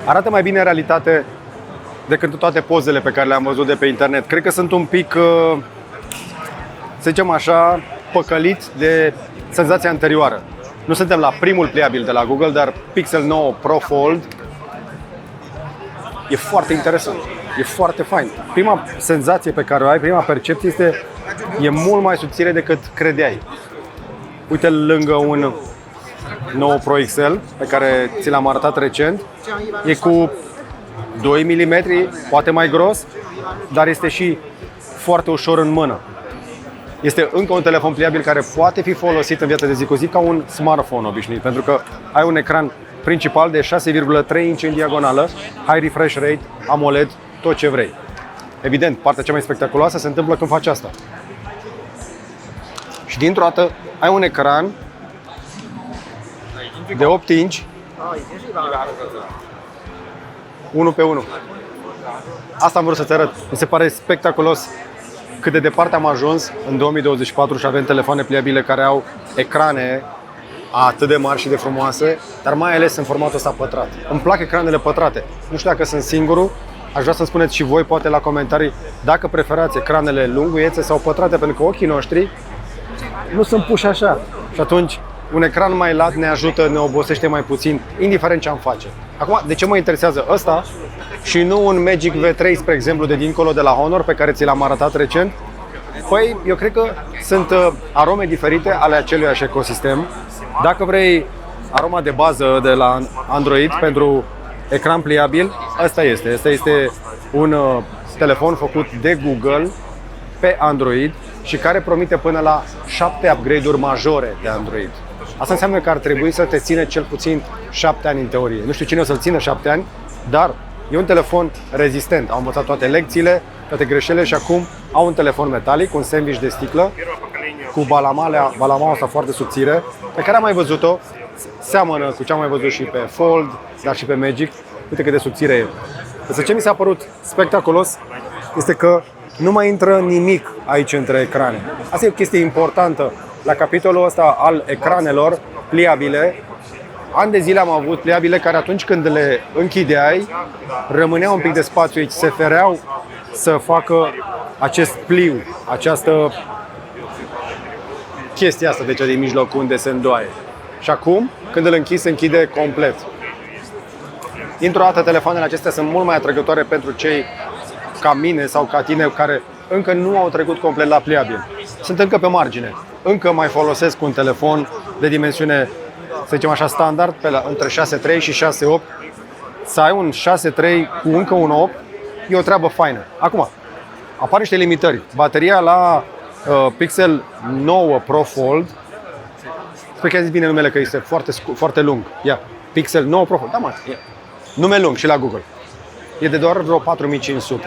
arată mai bine în realitate decât toate pozele pe care le-am văzut de pe internet. Cred că sunt un pic, să zicem așa, păcăliți de senzația anterioară. Nu suntem la primul pliabil de la Google, dar Pixel 9 Pro Fold e foarte interesant. E foarte fain. Prima senzație pe care o ai, prima percepție e mult mai subțire decât credeai. Uite lângă un 9 Pro XL pe care ți l-am arătat recent. E cu 2 mm, poate mai gros, dar este și foarte ușor în mână. Este încă un telefon pliabil care poate fi folosit în viața de zi cu zi ca un smartphone obișnuit, pentru că ai un ecran principal de 6,3 inch în diagonală, high refresh rate, AMOLED, tot ce vrei. Evident, partea cea mai spectaculoasă se întâmplă când faci asta. Și dintr-o dată ai un ecran de 8 inch 1 pe 1. Asta am vrut să-ți arăt. Mi se pare spectaculos cât de departe am ajuns în 2024 și avem telefoane pliabile care au ecrane atât de mari și de frumoase, dar mai ales în formatul ăsta pătrat. Îmi plac ecranele pătrate. Nu știu dacă sunt singurul. Aș vrea să spuneți și voi, poate la comentarii, dacă preferați ecranele lunguiețe sau pătrate, pentru că ochii noștri nu sunt puși așa. Și atunci un ecran mai lat ne ajută, ne obosește mai puțin, indiferent ce am face. Acum, de ce mă interesează ăsta și nu un Magic V3, spre exemplu, de dincolo de la Honor, pe care ți l-am arătat recent? Păi, eu cred că sunt arome diferite ale aceluiași ecosistem. Dacă vrei aroma de bază de la Android pentru ecran pliabil, ăsta este. Ăsta este un telefon făcut de Google pe Android și care promite până la 7 upgrade-uri majore de Android. Asta înseamnă că ar trebui să te țină cel puțin 7 ani în teorie. Nu știu cine o să-l țină 7 ani, dar e un telefon rezistent. Au învățat toate lecțiile, toate greșelile și acum au un telefon metalic, un sandwich de sticlă cu balamaua asta foarte subțire, pe care am mai văzut-o. Seamănă cu ce am mai văzut și pe Fold, dar și pe Magic. Uite cât de subțire e. Însă ce mi s-a părut spectaculos este că nu mai intră nimic aici între ecrane. Asta e o chestie importantă la capitolul ăsta al ecranelor pliabile. Ani de zile am avut pliabile care atunci când le închideai, rămânea un pic de spațiu aici, se fereau să facă acest pliu, această chestia asta de cea din mijloc unde se îndoaie. Și acum, când îl închizi, se închide complet. Dintr-o dată, telefoanele acestea sunt mult mai atrăgătoare pentru cei ca mine sau ca tine care încă nu au trecut complet la pliabil. Sunt încă pe margine. Încă mai folosesc un telefon de dimensiune, să zicem așa, standard, între 6.3 și 6.8. Să ai un 6.3 cu încă un 8 e o treabă faină. Acum, apar niște limitări. Bateria la Pixel 9 Pro Fold, sper că ai zis bine numele, că este foarte lung. Ia, Pixel 9 Pro Fold, da mă, nume lung și la Google. E de doar vreo 4500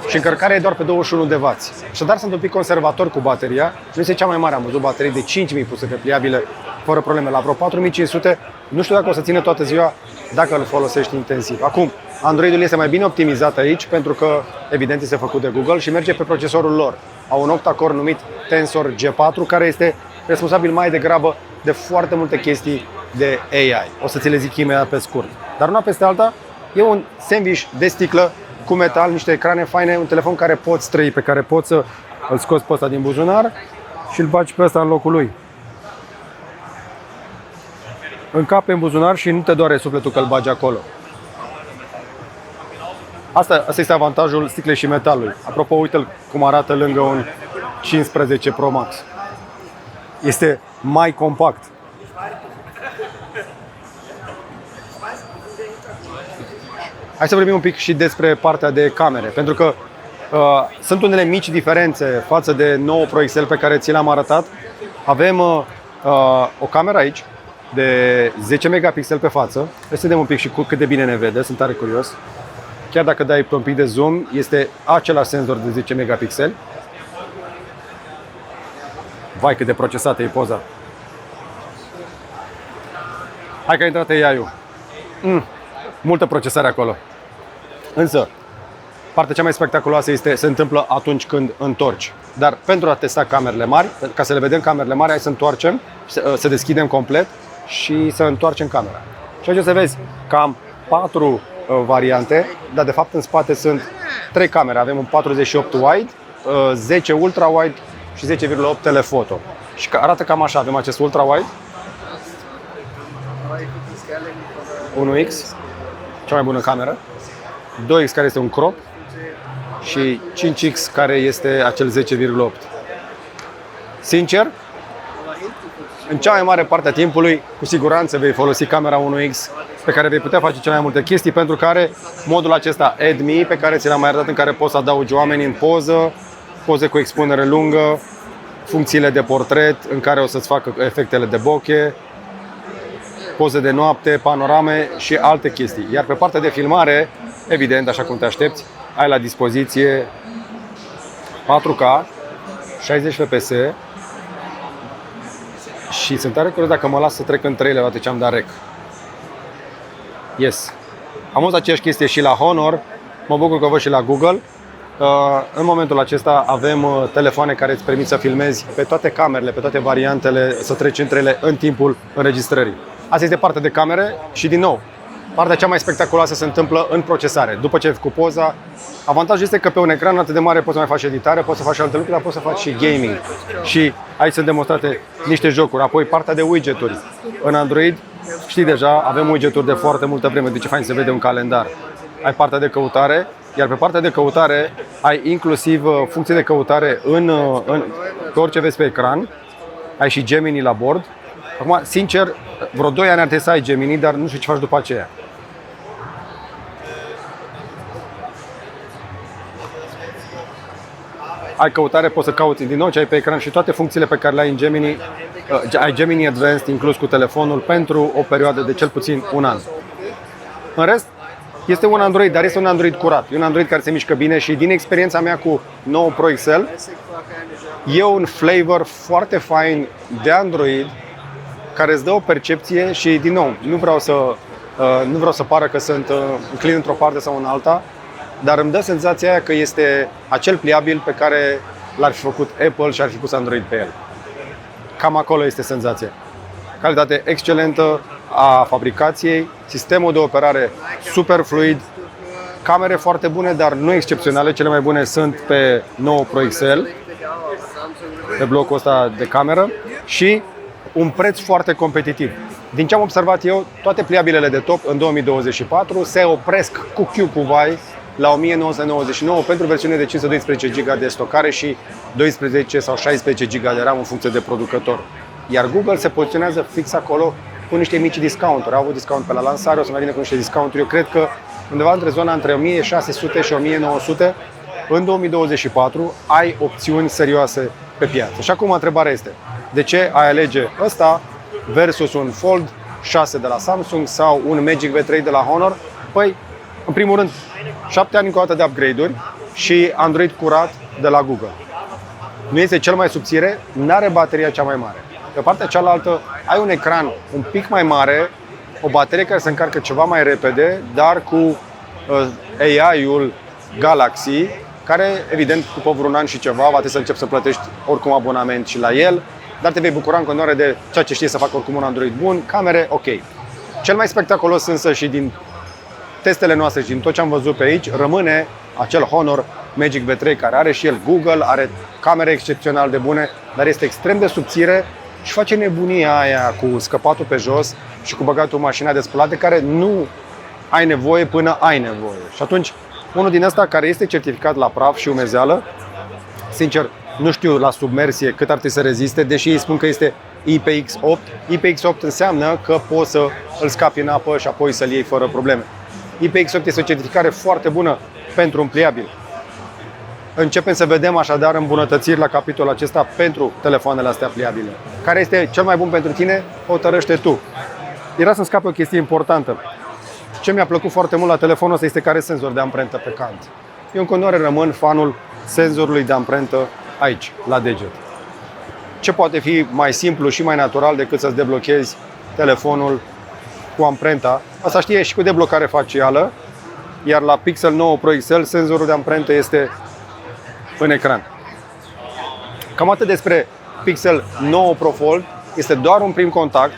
și încărcarea e doar pe 21 de W. Așadar sunt un pic conservator cu bateria. Nu este cea mai mare, am văzut baterii de 5000 puse pe pliabile fără probleme. La vreo 4500, nu știu dacă o să țină toată ziua dacă îl folosești intensiv. Acum, Androidul este mai bine optimizat aici pentru că, evident, este făcut de Google și merge pe procesorul lor. Au un octa-core numit Tensor G4, care este responsabil mai degrabă de foarte multe chestii de AI. O să ți le zic imediat pe scurt. Dar una peste alta, e un sandwich de sticlă cu metal, niște ecrane faine, un telefon care poți trăi, pe care poți să îl scoți pe ăsta din buzunar și îl bagi pe ăsta în locul lui. Încape în buzunar și nu te doare sufletul că îl bagi acolo. Asta este avantajul sticlei și metalului. Apropo, uite-l cum arată lângă un 15 Pro Max. Este mai compact. Hai să vorbim un pic și despre partea de camere, pentru că sunt unele mici diferențe față de 9 Pro XL pe care ți l-am arătat. Avem o cameră aici de 10 megapixeli pe față. Să vedem un pic și cât de bine ne vede, sunt tare curios. Chiar dacă dai un pic de zoom, este același senzor de 10 megapixeli. Vai cât de procesată e poza. Hai că a intrat AI-ul. Multă procesare acolo. Însă, partea cea mai spectaculoasă se întâmplă atunci când întorci. Dar pentru a testa camerele mari, ca să le vedem camerele mari, hai să întoarcem, să deschidem complet și să întoarcem camera. Și aici o să vezi cam 4 variante, dar de fapt în spate sunt 3 camere. Avem un 48 wide, 10 ultra wide și 10,8 telefoto. Și arată cam așa, avem acest ultra wide, 1x, cea mai bună cameră, 2x care este un crop și 5x care este acel 10,8. Sincer, în cea mai mare parte a timpului, cu siguranță vei folosi camera 1x pe care vei putea face cele mai multe chestii, pentru care modul acesta Add Me, pe care ți l-am mai arătat, în care poți să adaugi oameni în poză, poze cu expunere lungă, funcțiile de portret în care o să-ți facă efectele de bokeh, poze de noapte, panorame și alte chestii. Iar pe partea de filmare, evident, așa cum te aștepți, ai la dispoziție 4K, 60 fps și sunt tare curios dacă mă las să trec în 3 toate ce am dat rec. Yes. Am văzut aceeași chestie și la Honor, mă bucur că o văd și la Google. În momentul acesta avem telefoane care îți permit să filmezi pe toate camerele, pe toate variantele, să treci între ele în timpul înregistrării. Asta este partea de camere și, din nou, partea cea mai spectaculoasă se întâmplă în procesare. După ce ai făcut poza, avantajul este că pe un ecran atât de mare poți să mai faci editare, poți să faci alte lucruri, dar poți să faci și gaming. Și aici sunt demonstrate niște jocuri. Apoi partea de widgeturi. În Android, știi deja, avem widgeturi de foarte multă vreme, deci e fain să vede un calendar. Ai partea de căutare, iar pe partea de căutare ai inclusiv funcții de căutare pe orice vezi pe ecran. Ai și Gemini la bord. Acum, sincer, vreo 2 ani ar trebui să ai Gemini, dar nu știu ce faci după aceea. Ai căutare, poți să cauți din nou ce ai pe ecran și toate funcțiile pe care le ai în Gemini. Ai Gemini Advanced inclus cu telefonul pentru o perioadă de cel puțin un an. În rest, este un Android, dar este un Android curat. E un Android care se mișcă bine și din experiența mea cu 9 Pro XL, e un flavor foarte fain de Android care îți dă o percepție și, din nou, nu vreau să pară că sunt înclin într-o parte sau în alta, dar îmi dă senzația aia că este acel pliabil pe care l-ar fi făcut Apple și ar fi pus Android pe el. Cam acolo este senzația. Calitate excelentă a fabricației, sistemul de operare super fluid, camere foarte bune, dar nu excepționale. Cele mai bune sunt pe 9 Pro XL, pe blocul ăsta de cameră, și un preț foarte competitiv. Din ce am observat eu, toate pliabilele de top în 2024 se opresc cu Q-Vai la 1999 pentru versiune de 512 GB de stocare și 12 sau 16 GB de RAM în funcție de producător. Iar Google se poziționează fix acolo cu niște mici discounturi. Au avut discount pe la lansare, o să mai vină cu niște discounturi. Eu cred că undeva între zona între 1600 și 1900 în 2024 ai opțiuni serioase pe piață. Și acum întrebarea este: de ce ai alege ăsta versus un Fold 6 de la Samsung sau un Magic V3 de la Honor? Păi, în primul rând, 7 ani cu o dată de upgrade-uri și Android curat de la Google. Nu este cel mai subțire, nu are bateria cea mai mare. Pe partea cealaltă ai un ecran un pic mai mare, o baterie care se încarcă ceva mai repede, dar cu AI-ul Galaxy, care, evident, după vreun an și ceva, va trebui să începi să plătești oricum abonament și la el, dar te vei bucura în continuare de ceea ce știi să facă oricum un Android bun, camere ok. Cel mai spectaculos însă și din testele noastre și din tot ce am văzut pe aici, rămâne acel Honor Magic V3, care are și el Google, are camere excepțional de bune, dar este extrem de subțire și face nebunia aia cu scăpatul pe jos și cu băgatul mașina de spălat de care nu ai nevoie până ai nevoie. Și atunci, unul din ăsta care este certificat la praf și umezeală, sincer, nu știu la submersie cât ar trebui să reziste, deși ei spun că este IPX8. IPX8 înseamnă că poți să îl scapi în apă și apoi să-l iei fără probleme. IPX8 este o certificare foarte bună pentru un pliabil. Începem să vedem așadar îmbunătățiri la capitolul acesta pentru telefoanele astea pliabile. Care este cel mai bun pentru tine? Hotărăște tu. Era să-mi scape o chestie importantă. Ce mi-a plăcut foarte mult la telefonul ăsta este că are senzor de amprentă pe cant. Eu în continuare rămân fanul senzorului de amprentă aici, la deget. Ce poate fi mai simplu și mai natural decât să-ți deblochezi telefonul cu amprenta? Asta știe și cu deblocare facială, iar la Pixel 9 Pro XL senzorul de amprentă este în ecran. Cam atât despre Pixel 9 Pro Fold. Este doar un prim contact.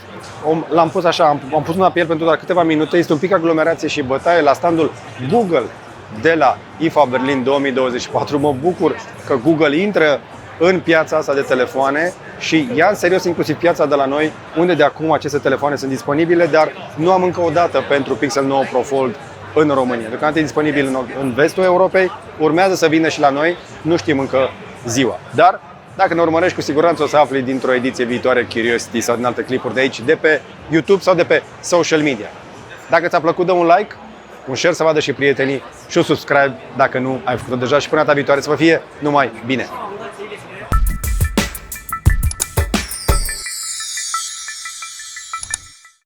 l-am pus așa, am pus mâna pe el pentru doar câteva minute. Este un pic aglomerație și bătaie la standul Google de la IFA Berlin 2024. Mă bucur că Google intră în piața asta de telefoane și ia în serios inclusiv piața de la noi, unde de acum aceste telefoane sunt disponibile, dar nu am încă o dată pentru Pixel 9 Pro Fold în România. Deocamdată e disponibil în vestul Europei, urmează să vină și la noi, nu știm încă ziua. Dar dacă ne urmărești, cu siguranță o să afli dintr-o ediție viitoare Curiosity sau din alte clipuri de aici, de pe YouTube sau de pe social media. Dacă ți-a plăcut, dă un like, un share să vadă și prietenii și un subscribe dacă nu ai făcut-o deja și până data viitoare să vă fie numai bine!